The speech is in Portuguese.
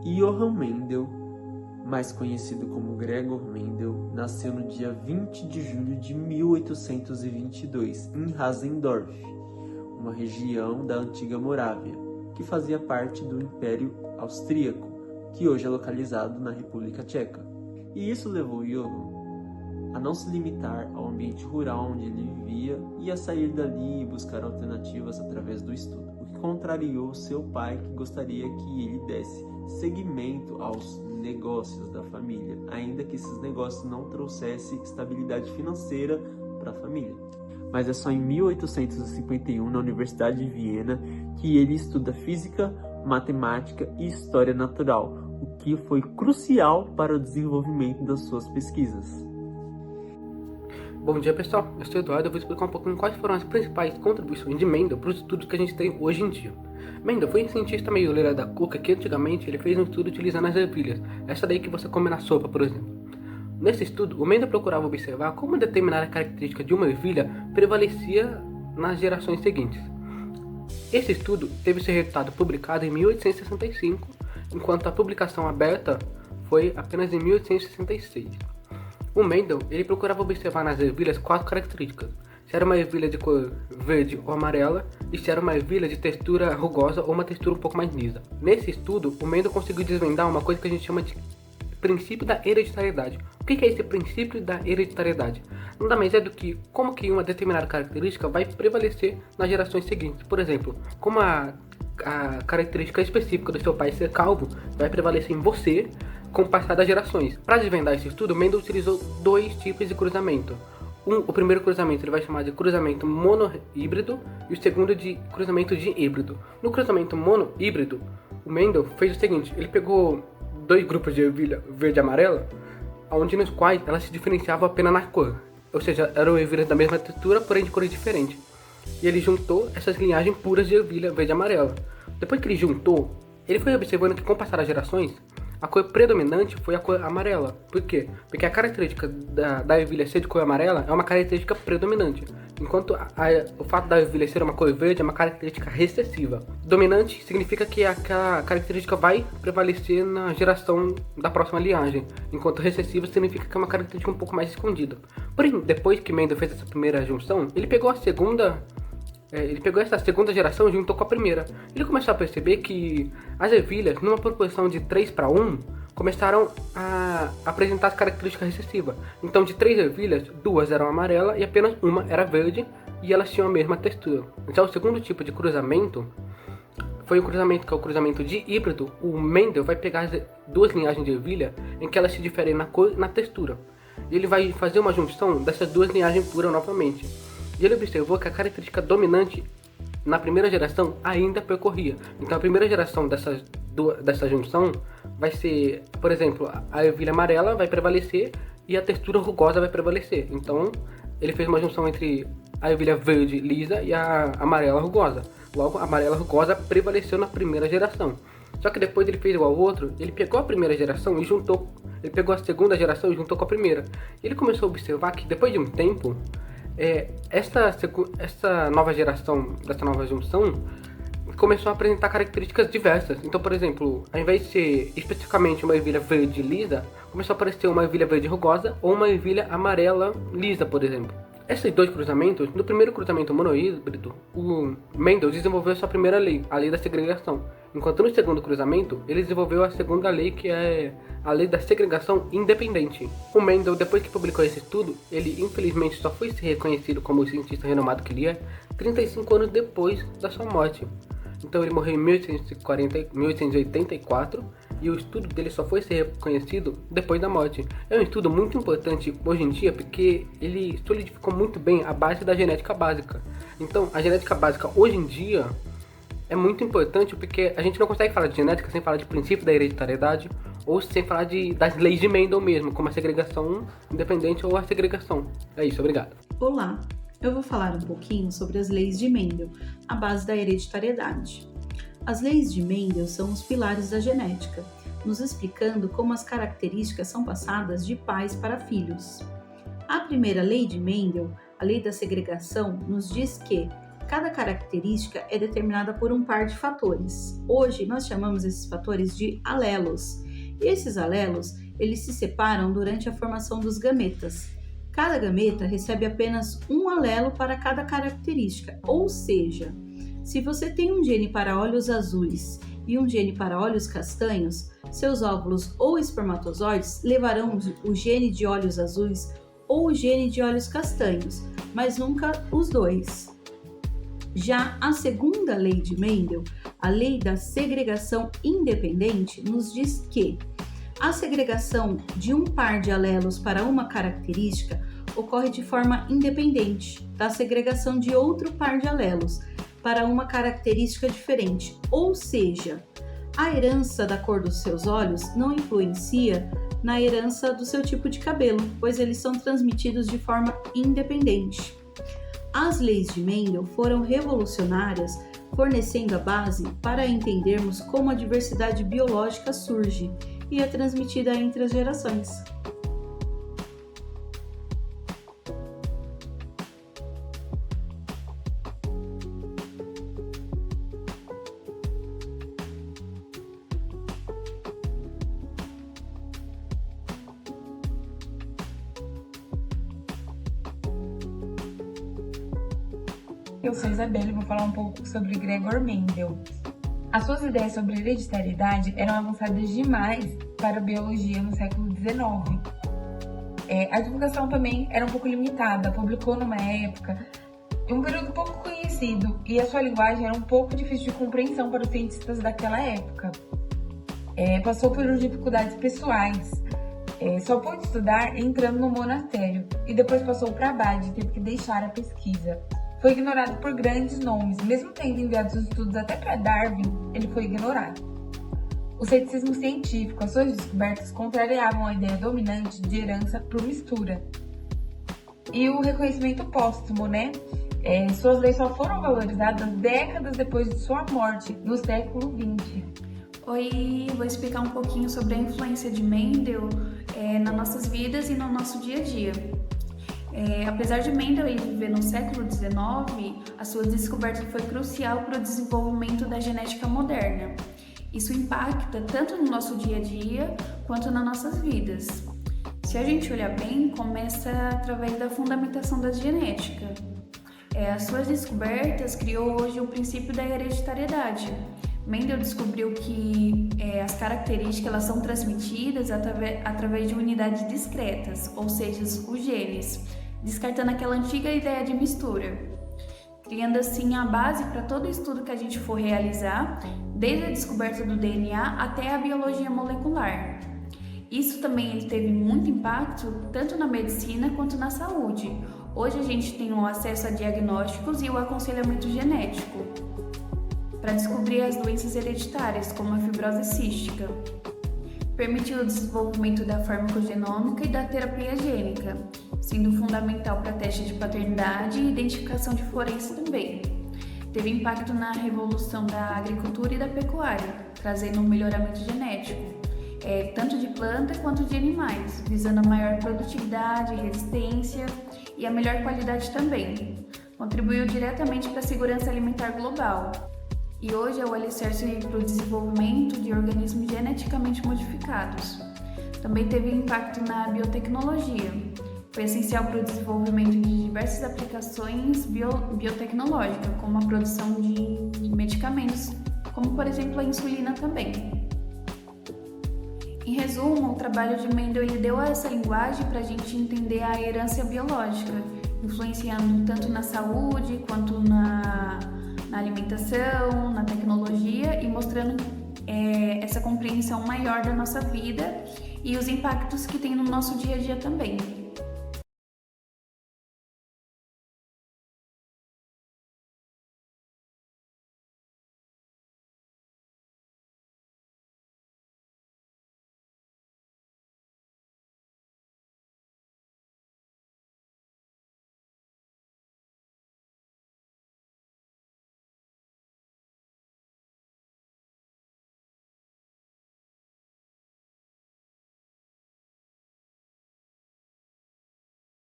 Johann Mendel, mais conhecido como Gregor Mendel, nasceu no dia 20 de julho de 1822 em Rasendorf, uma região da antiga Morávia, que fazia parte do Império Austríaco, que hoje é localizado na República Tcheca. E isso levou Johann a não se limitar ao ambiente rural onde ele vivia e a sair dali e buscar alternativas através do estudo, o que contrariou seu pai, que gostaria que ele desse seguimento aos negócios da família, ainda que esses negócios não trouxessem estabilidade financeira para a família. Mas é só em 1851, na Universidade de Viena, que ele estuda física, matemática e história natural, o que foi crucial para o desenvolvimento das suas pesquisas. Bom dia, pessoal, eu sou Eduardo e eu vou explicar um pouquinho quais foram as principais contribuições de Mendel para os estudos que a gente tem hoje em dia. Mendel foi um cientista meio leira da cuca que antigamente ele fez um estudo utilizando as ervilhas, essa daí que você come na sopa, por exemplo. Nesse estudo, o Mendel procurava observar como determinada característica de uma ervilha prevalecia nas gerações seguintes. Esse estudo teve seu resultado publicado em 1865, enquanto a publicação aberta foi apenas em 1866. O Mendel ele procurava observar nas ervilhas 4 características: se era uma ervilha de cor verde ou amarela e se era uma ervilha de textura rugosa ou uma textura um pouco mais lisa. Nesse estudo, o Mendel conseguiu desvendar uma coisa que a gente chama de princípio da hereditariedade. O que é esse princípio da hereditariedade? Nada mais é do que como que uma determinada característica vai prevalecer nas gerações seguintes. Por exemplo, como a característica específica do seu pai ser calvo vai prevalecer em você com o passar das gerações. Para desvendar esse estudo, Mendel utilizou 2 tipos de cruzamento. O primeiro cruzamento ele vai chamar de cruzamento monohíbrido e o segundo de cruzamento dihíbrido. No cruzamento monohíbrido, o Mendel fez o seguinte: ele pegou 2 grupos de ervilha verde e amarela, onde nos quais elas se diferenciavam apenas na cor, ou seja, eram ervilhas da mesma textura, porém de cores diferentes. E ele juntou essas linhagens puras de ervilha verde e amarela. Depois que ele juntou, ele foi observando que com o passar das gerações, a cor predominante foi a cor amarela. Por quê? Porque a característica da ervilha ser de cor amarela é uma característica predominante, enquanto o fato da ervilha ser uma cor verde é uma característica recessiva. Dominante significa que aquela característica vai prevalecer na geração da próxima linhagem, enquanto recessiva significa que é uma característica um pouco mais escondida. Porém, depois que Mendel fez essa primeira junção, ele pegou essa segunda geração e juntou com a primeira. Ele começou a perceber que as ervilhas, numa proporção de 3:1, começaram a apresentar as características recessivas. Então, de 3 ervilhas, 2 eram amarelas e apenas uma era verde, e elas tinham a mesma textura. Então, o segundo tipo de cruzamento foi o cruzamento que é o cruzamento dihíbrido. O Mendel vai pegar as 2 linhagens de ervilha em que elas se diferem na cor e na textura. E ele vai fazer uma junção dessas 2 linhagens puras novamente. E ele observou que a característica dominante na primeira geração ainda percorria. Então a primeira geração dessa junção vai ser, por exemplo, a ervilha amarela vai prevalecer e a textura rugosa vai prevalecer. Então ele fez uma junção entre a ervilha verde lisa e a amarela rugosa. Logo, a amarela rugosa prevaleceu na primeira geração. Só que depois ele fez igual ao outro, ele pegou a primeira geração e juntou, ele pegou a segunda geração e juntou com a primeira. E ele começou a observar que depois de um tempo, essa nova geração, dessa nova junção, começou a apresentar características diversas. Então, por exemplo, ao invés de ser especificamente uma ervilha verde lisa, começou a aparecer uma ervilha verde rugosa ou uma ervilha amarela lisa, por exemplo. Esses 2 cruzamentos, no primeiro cruzamento monohíbrido, o Mendel desenvolveu a sua primeira lei, a lei da segregação. Enquanto no segundo cruzamento, ele desenvolveu a segunda lei, que é a lei da segregação independente. O Mendel, depois que publicou esse estudo, ele infelizmente só foi ser reconhecido como o cientista renomado que ele é 35 anos depois da sua morte. Então ele morreu em 1884 e o estudo dele só foi ser reconhecido depois da morte. É um estudo muito importante hoje em dia porque ele solidificou muito bem a base da genética básica. Então a genética básica hoje em dia é muito importante porque a gente não consegue falar de genética sem falar de princípio da hereditariedade ou sem falar das leis de Mendel mesmo, como a segregação independente ou a segregação. É isso, obrigado. Olá, eu vou falar um pouquinho sobre as leis de Mendel, a base da hereditariedade. As leis de Mendel são os pilares da genética, nos explicando como as características são passadas de pais para filhos. A primeira lei de Mendel, a lei da segregação, nos diz que cada característica é determinada por um par de fatores. Hoje nós chamamos esses fatores de alelos. E esses alelos, eles se separam durante a formação dos gametas. Cada gameta recebe apenas um alelo para cada característica, ou seja, se você tem um gene para olhos azuis e um gene para olhos castanhos, seus óvulos ou espermatozoides levarão o gene de olhos azuis ou o gene de olhos castanhos, mas nunca os dois. Já a segunda lei de Mendel, a lei da segregação independente, nos diz que a segregação de um par de alelos para uma característica ocorre de forma independente da segregação de outro par de alelos para uma característica diferente, ou seja, a herança da cor dos seus olhos não influencia na herança do seu tipo de cabelo, pois eles são transmitidos de forma independente. As leis de Mendel foram revolucionárias, fornecendo a base para entendermos como a diversidade biológica surge e é transmitida entre as gerações. Eu sou Isabelle e vou falar um pouco sobre Gregor Mendel. As suas ideias sobre hereditariedade eram avançadas demais para a biologia no século XIX. A divulgação também era um pouco limitada, publicou numa época, em um período pouco conhecido, e a sua linguagem era um pouco difícil de compreensão para os cientistas daquela época. Passou por dificuldades pessoais, só pôde estudar entrando no monastério, e depois passou para Abade e teve que deixar a pesquisa. Foi ignorado por grandes nomes, mesmo tendo enviado seus estudos até para Darwin, ele foi ignorado. O ceticismo científico, as suas descobertas contrariavam a ideia dominante de herança por mistura. E o reconhecimento póstumo, Suas leis só foram valorizadas décadas depois de sua morte, no século XX. Oi, vou explicar um pouquinho sobre a influência de Mendel nas nossas vidas e no nosso dia a dia. Apesar de Mendel viver no século XIX, a sua descoberta foi crucial para o desenvolvimento da genética moderna. Isso impacta tanto no nosso dia a dia quanto nas nossas vidas. Se a gente olhar bem, começa através da fundamentação da genética. As suas descobertas criou hoje o princípio da hereditariedade. Mendel descobriu que as características elas são transmitidas através de unidades discretas, ou seja, os genes, descartando aquela antiga ideia de mistura, criando assim a base para todo o estudo que a gente for realizar, desde a descoberta do DNA até a biologia molecular. Isso também teve muito impacto tanto na medicina quanto na saúde. Hoje a gente tem o acesso a diagnósticos e o aconselhamento genético para descobrir as doenças hereditárias, como a fibrose cística. Permitiu o desenvolvimento da farmacogenômica e da terapia gênica, sendo fundamental para testes de paternidade e identificação de forense também. Teve impacto na revolução da agricultura e da pecuária, trazendo um melhoramento genético, tanto de planta quanto de animais, visando a maior produtividade, resistência e a melhor qualidade também. Contribuiu diretamente para a segurança alimentar global. E hoje é o alicerce para o desenvolvimento de organismos geneticamente modificados. Também teve impacto na biotecnologia. Foi essencial para o desenvolvimento de diversas aplicações biotecnológicas, como a produção de medicamentos, como por exemplo a insulina também. Em resumo, o trabalho de Mendel deu essa linguagem para a gente entender a herança biológica, influenciando tanto na saúde quanto na alimentação, na tecnologia e mostrando essa compreensão maior da nossa vida e os impactos que tem no nosso dia a dia também.